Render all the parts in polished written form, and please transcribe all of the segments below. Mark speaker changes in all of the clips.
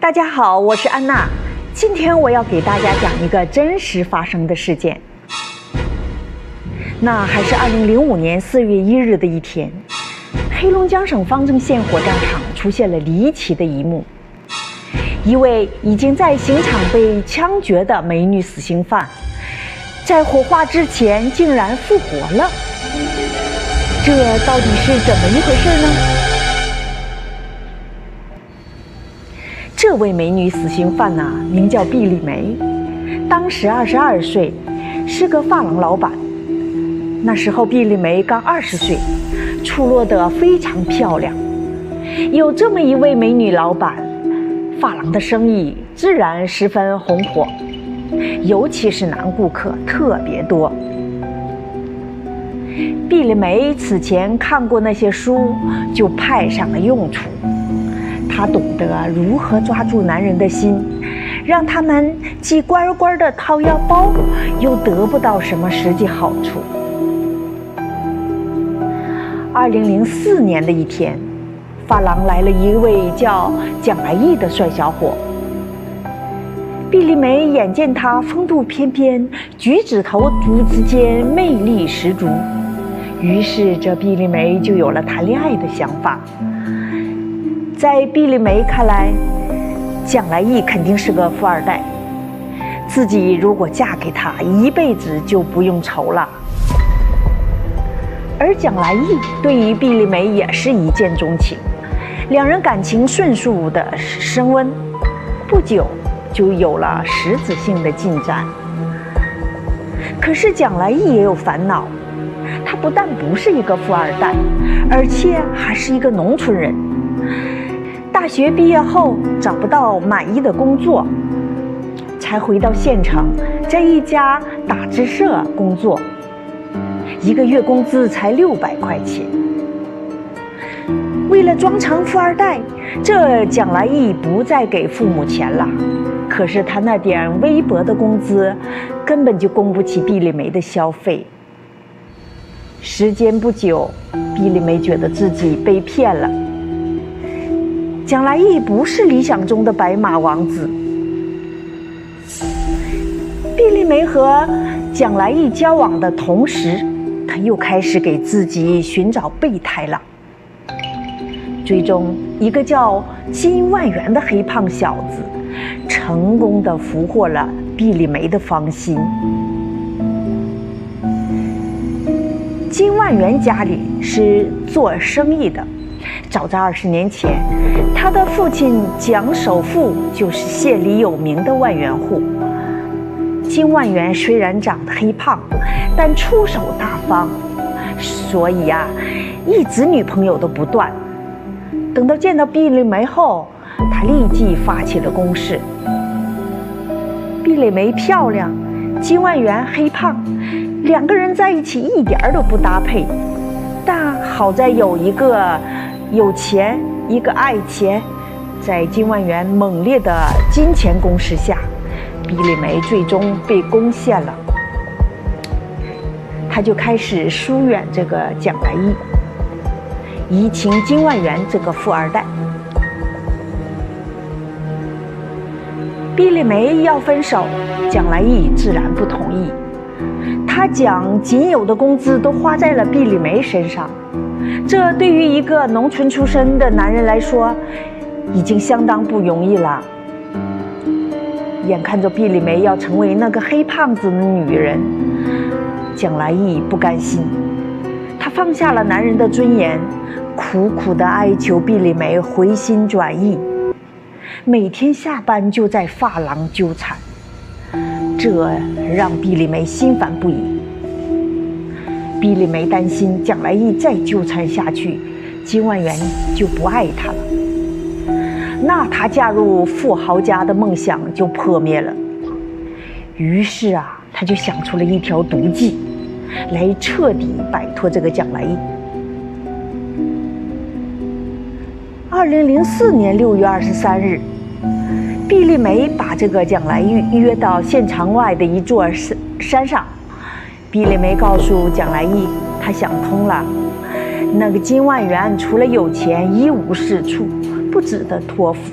Speaker 1: 大家好，我是安娜。今天我要给大家讲一个真实发生的事件。那还是2005年4月1日的一天，黑龙江省方正县火葬场出现了离奇的一幕：一位已经在刑场被枪决的美女死刑犯，在火化之前竟然复活了。这到底是怎么一回事呢？这位美女死刑犯名叫毕丽梅，当时22岁，是个发廊老板。那时候毕丽梅刚20岁，出落得非常漂亮。有这么一位美女老板，发廊的生意自然十分红火，尤其是男顾客特别多。毕丽梅此前看过那些书，就派上了用处。她懂得如何抓住男人的心，让他们既乖乖的掏腰包，又得不到什么实际好处。2004年的一天，发廊来了一位叫蒋来义的帅小伙。毕丽梅眼见他风度翩翩，举止投足之间魅力十足，于是这毕丽梅就有了谈恋爱的想法。在毕丽梅看来，蒋来义肯定是个富二代，自己如果嫁给他，一辈子就不用愁了。而蒋来义对于毕丽梅也是一见钟情，两人感情迅速的升温，不久就有了实质性的进展。可是蒋来义也有烦恼，他不但不是一个富二代，而且还是一个农村人。大学毕业后找不到满意的工作，才回到县城，在一家打制社工作，一个月工资才600块钱。为了装成富二代，这蒋来义不再给父母钱了。可是他那点微薄的工资，根本就供不起毕丽梅的消费。时间不久，毕丽梅觉得自己被骗了。蒋来义不是理想中的白马王子。毕丽梅和蒋来义交往的同时，她又开始给自己寻找备胎了。最终，一个叫金万元的黑胖小子，成功地俘获了毕丽梅的芳心。金万元家里是做生意的，早在20年前，他的父亲蒋守富就是县里有名的万元户。金万元虽然长得黑胖，但出手大方，所以一直女朋友都不断。等到见到毕丽梅后，他立即发起了攻势。毕丽梅漂亮，金万元黑胖，两个人在一起一点都不搭配。但好在有一个有钱，一个爱钱，在金万元猛烈的金钱攻势下，毕丽梅最终被攻陷了。他就开始疏远这个蒋来义，移情金万元这个富二代。毕丽梅要分手，蒋来义自然不同意。他将仅有的工资都花在了毕丽梅身上，这对于一个农村出身的男人来说，已经相当不容易了。眼看着毕丽梅要成为那个黑胖子的女人，蒋来义不甘心，他放下了男人的尊严，苦苦地哀求毕丽梅回心转意，每天下班就在发廊纠缠，这让毕丽梅心烦不已。毕丽梅担心蒋来义再纠缠下去，金万元就不爱她了，那她嫁入富豪家的梦想就破灭了。于是她就想出了一条毒计，来彻底摆脱这个蒋来义。2004年6月23日，毕丽梅把这个蒋来义约到县城外的一座山上。毕丽梅告诉蒋来义，她想通了，那个金万元除了有钱一无是处，不值得托付。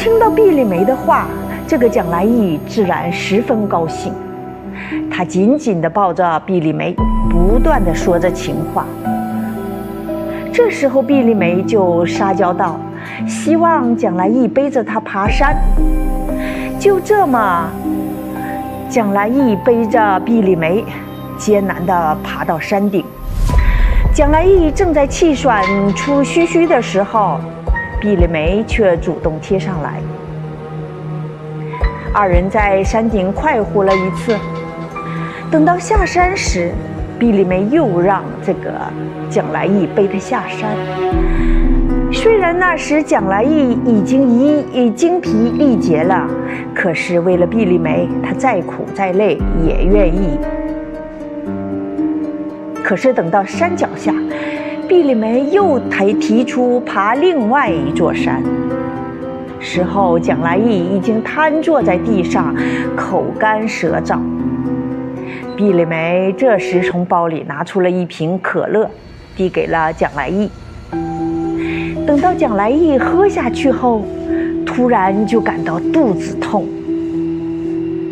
Speaker 1: 听到毕丽梅的话，这个蒋来义自然十分高兴。他紧紧地抱着毕丽梅，不断地说着情话。这时候，毕丽梅就撒娇道，希望蒋来义背着她爬山。就这么，蒋来义背着毕丽梅，艰难地爬到山顶。蒋来义正在气喘出吁吁的时候，毕丽梅却主动贴上来。二人在山顶快活了一次。等到下山时，毕丽梅又让这个蒋来义背她下山。虽然那时蒋来义已经精疲力竭了，可是为了毕丽梅，他再苦再累也愿意。可是等到山脚下，毕丽梅又提出爬另外一座山。时候，蒋来义已经瘫坐在地上，口干舌燥。毕丽梅这时从包里拿出了一瓶可乐，递给了蒋来义。等到蒋来义喝下去后，突然就感到肚子痛。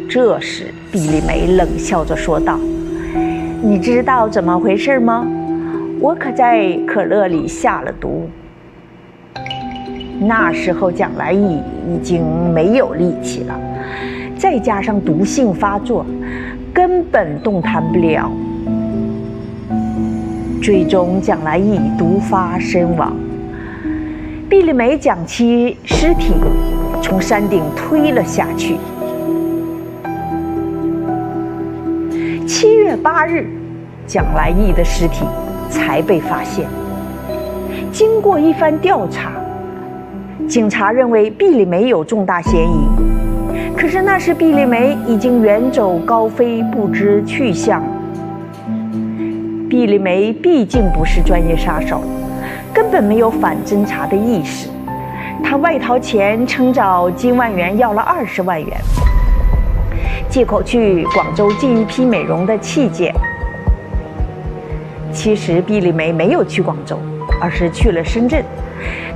Speaker 1: 这时，毕丽梅冷笑着说道：“你知道怎么回事吗？我可在可乐里下了毒。”那时候蒋来义已经没有力气了，再加上毒性发作，根本动弹不了。最终，蒋来义毒发身亡。毕丽梅将其尸体从山顶推了下去。7月8日，蒋来义的尸体才被发现。经过一番调查，警察认为毕丽梅有重大嫌疑。可是那时毕丽梅已经远走高飞，不知去向。毕丽梅毕竟不是专业杀手，根本没有反侦查的意识。她外逃前曾找金万元要了20万元，借口去广州进一批美容的器件。其实毕丽梅没有去广州，而是去了深圳。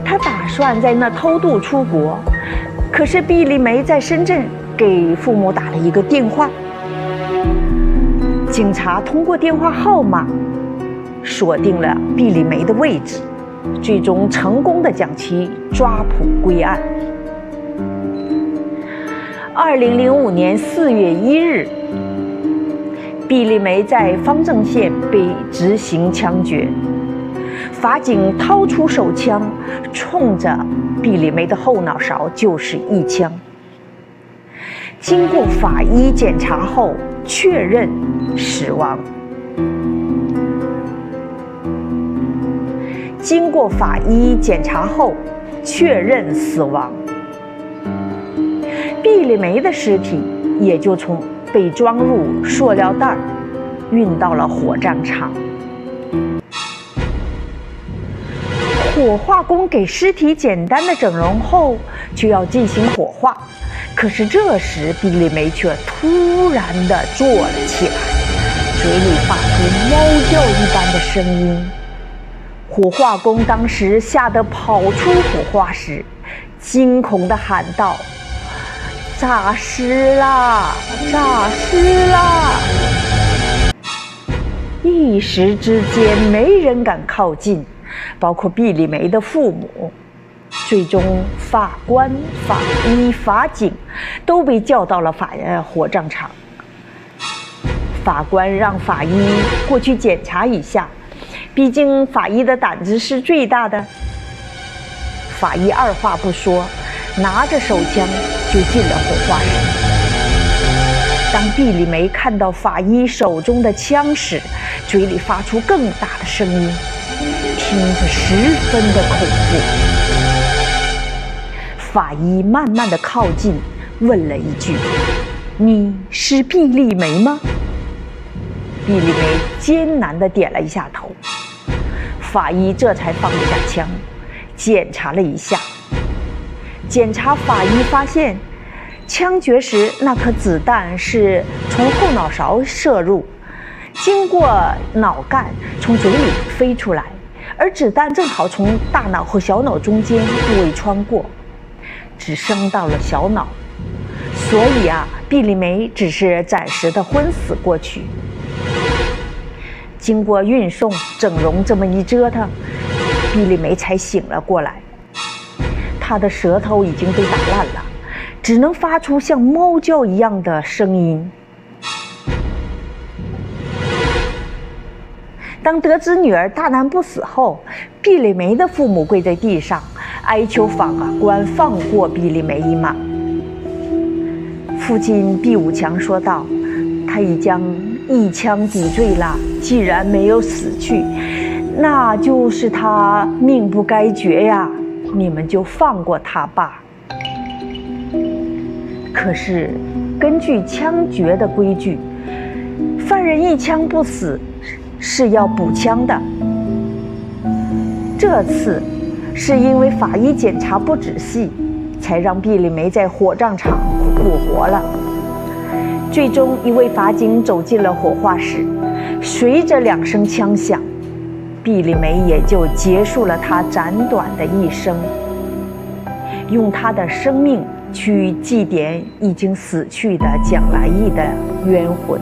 Speaker 1: 她打算在那偷渡出国。可是毕丽梅在深圳给父母打了一个电话，警察通过电话号码锁定了毕丽梅的位置，最终成功地将其抓捕归案。2005年4月1日，毕丽梅在方正县被执行枪决，法警掏出手枪，冲着毕丽梅的后脑勺就是一枪。经过法医检查后，确认死亡。经过法医检查后，确认死亡。毕丽梅的尸体也就被装入塑料袋，运到了火葬场。火化工给尸体简单的整容后，就要进行火化。可是这时，毕丽梅却突然地坐了起来，嘴里发出猫叫一般的声音。火化工当时吓得跑出火化室，惊恐地喊道：“诈尸啦！诈尸啦！”一时之间，没人敢靠近，包括毕丽梅的父母。最终，法官、法医、法警都被叫到了火葬场。法官让法医过去检查一下，毕竟法医的胆子是最大的。法医二话不说，拿着手枪就进了火化室。当毕丽梅看到法医手中的枪时，嘴里发出更大的声音，听着十分的恐怖。法医慢慢的靠近，问了一句：“你是毕丽梅吗？”毕丽梅艰难地点了一下头。法医这才放下枪，检查了一下。法医发现，枪决时那颗子弹是从后脑勺射入，经过脑干从嘴里飞出来，而子弹正好从大脑和小脑中间部位穿过。只伤到了小脑，所以毕利梅只是暂时的昏死过去。经过运送、整容这么一折腾，毕利梅才醒了过来。她的舌头已经被打烂了，只能发出像猫叫一样的声音。当得知女儿大难不死后，毕利梅的父母跪在地上，哀求法官放过毕利梅一马。父亲毕武强说道：“他已将一枪抵罪了，既然没有死去，那就是他命不该绝呀，你们就放过他吧。”可是，根据枪决的规矩，犯人一枪不死是要补枪的。这次是因为法医检查不仔细，才让毕利梅在火葬场复活了。最终，一位法警走进了火化室，随着2声枪响，毕利梅也就结束了她暂短的一生，用她的生命去祭奠已经死去的蒋来义的冤魂。